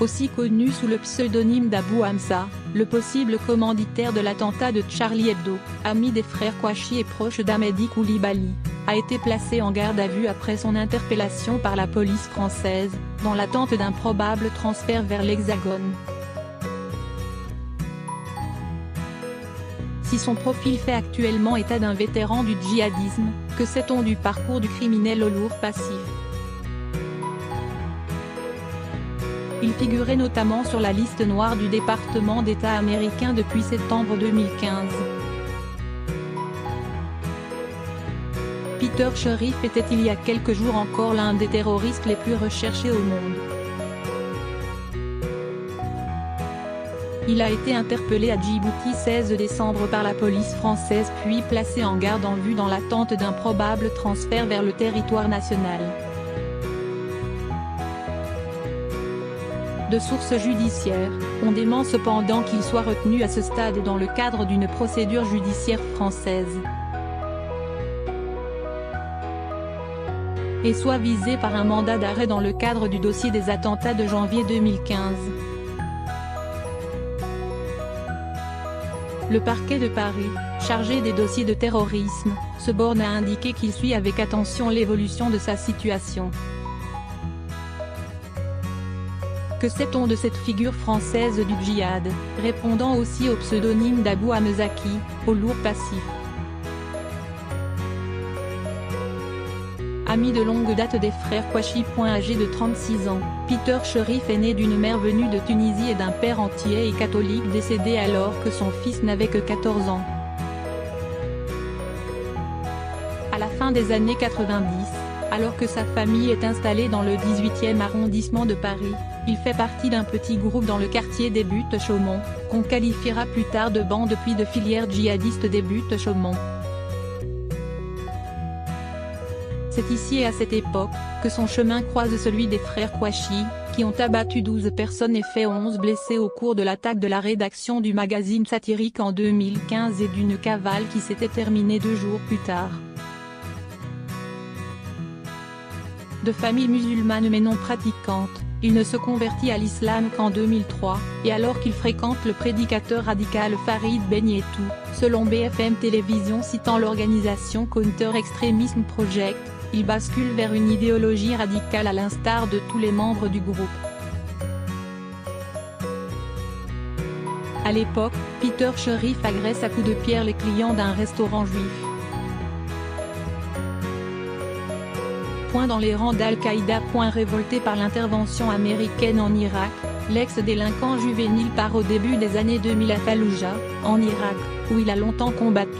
aussi connu sous le pseudonyme d'Abou Hamza, le possible commanditaire de l'attentat de Charlie Hebdo, ami des frères Kouachi et proche d'Ahmedi Koulibaly, a été placé en garde à vue après son interpellation par la police française, dans l'attente d'un probable transfert vers l'Hexagone. Si son profil fait actuellement état d'un vétéran du djihadisme, que sait-on du parcours du criminel au lourd passif? Il figurait notamment sur la liste noire du département d'État américain depuis septembre 2015. Peter Sherif était il y a quelques jours encore l'un des terroristes les plus recherchés au monde. Il a été interpellé à Djibouti 16 décembre par la police française puis placé en garde en vue dans l'attente d'un probable transfert vers le territoire national. De sources judiciaires, on dément cependant qu'il soit retenu à ce stade dans le cadre d'une procédure judiciaire française. Et soit visé par un mandat d'arrêt dans le cadre du dossier des attentats de janvier 2015. Le parquet de Paris, chargé des dossiers de terrorisme, se borne à indiquer qu'il suit avec attention l'évolution de sa situation. Que sait-on de cette figure française du djihad, répondant aussi au pseudonyme d'Abou Hamza, au lourd passif? Ami de longue date des frères Kouachi. Âgé de 36 ans, Peter Sherif est né d'une mère venue de Tunisie et d'un père entier et catholique décédé alors que son fils n'avait que 14 ans. À la fin des années 90, alors que sa famille est installée dans le 18e arrondissement de Paris, il fait partie d'un petit groupe dans le quartier des Buttes-Chaumont, qu'on qualifiera plus tard de bande puis de filière djihadiste des Buttes-Chaumont. C'est ici et à cette époque, que son chemin croise celui des frères Kouachi, qui ont abattu 12 personnes et fait 11 blessés au cours de l'attaque de la rédaction du magazine satirique en 2015 et d'une cavale qui s'était terminée 2 jours plus tard. De famille musulmane mais non pratiquante, il ne se convertit à l'islam qu'en 2003, et alors qu'il fréquente le prédicateur radical Farid Benyetou, selon BFM Télévision citant l'organisation Counter Extremism Project, il bascule vers une idéologie radicale à l'instar de tous les membres du groupe. À l'époque, Peter Sherif agresse à coups de pierre les clients d'un restaurant juif. Dans les rangs d'Al-Qaïda. Révolté par l'intervention américaine en Irak, l'ex-délinquant juvénile part au début des années 2000 à Falloujah, en Irak, où il a longtemps combattu.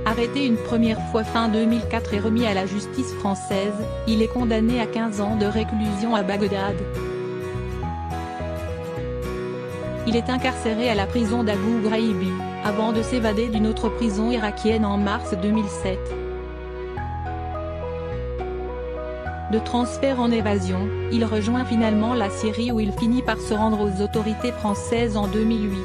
Arrêté une première fois fin 2004 et remis à la justice française, il est condamné à 15 ans de réclusion à Bagdad. Il est incarcéré à la prison d'Abu Ghraib, avant de s'évader d'une autre prison irakienne en mars 2007. De transfert en évasion, il rejoint finalement la Syrie où il finit par se rendre aux autorités françaises en 2008.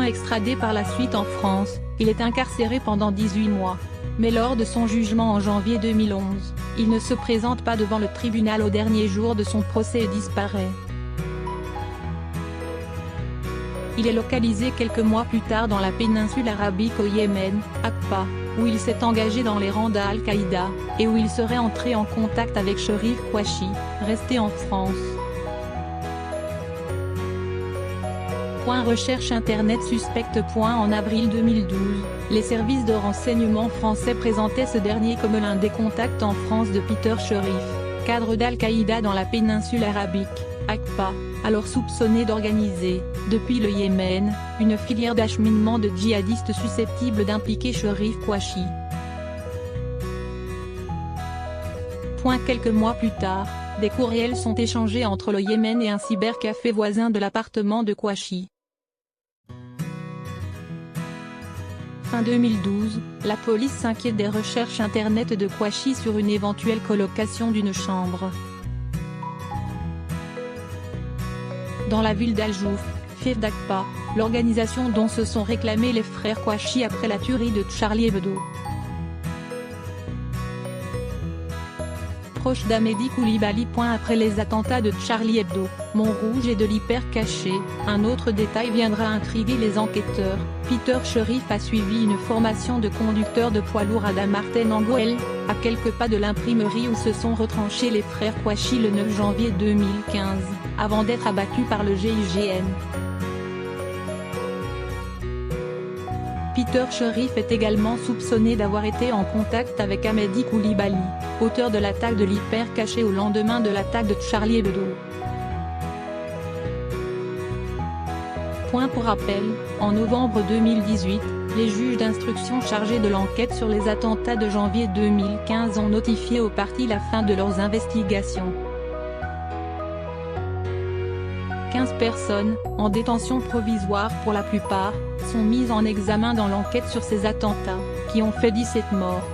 Extradé par la suite en France, il est incarcéré pendant 18 mois. Mais lors de son jugement en janvier 2011, il ne se présente pas devant le tribunal au dernier jour de son procès et disparaît. Il est localisé quelques mois plus tard dans la péninsule arabique au Yémen, Aqaba, où il s'est engagé dans les rangs d'Al-Qaïda, et où il serait entré en contact avec Sherif Kouachi, resté en France. Recherche internet suspecte. En avril 2012, les services de renseignement français présentaient ce dernier comme l'un des contacts en France de Peter Sherif, cadre d'Al-Qaïda dans la péninsule arabique, Aqaba, alors soupçonné d'organiser, depuis le Yémen, une filière d'acheminement de djihadistes susceptibles d'impliquer Sherif Kouachi. Quelques mois plus tard, des courriels sont échangés entre le Yémen et un cybercafé voisin de l'appartement de Kouachi. Fin 2012, la police s'inquiète des recherches internet de Kouachi sur une éventuelle colocation d'une chambre. Dans la ville d'Al-Jouf, fief d'Aqaba, l'organisation dont se sont réclamés les frères Kouachi après la tuerie de Charlie Hebdo. proche d'Amédi Coulibaly. Après les attentats de Charlie Hebdo, Montrouge et de l'Hyper Cacher, un autre détail viendra intriguer les enquêteurs. Peter Cherif a suivi une formation de conducteur de poids lourd à Damarten en Goële, à quelques pas de l'imprimerie où se sont retranchés les frères Kouachi le 9 janvier 2015, avant d'être abattus par le GIGN. Peter Cherif est également soupçonné d'avoir été en contact avec Amédi Coulibaly, auteur de l'attaque de l'Hyper Cacher au lendemain de l'attaque de Charlie Hebdo. Pour rappel, en novembre 2018, les juges d'instruction chargés de l'enquête sur les attentats de janvier 2015 ont notifié aux parties la fin de leurs investigations. 15 personnes, en détention provisoire pour la plupart, sont mises en examen dans l'enquête sur ces attentats, qui ont fait 17 morts.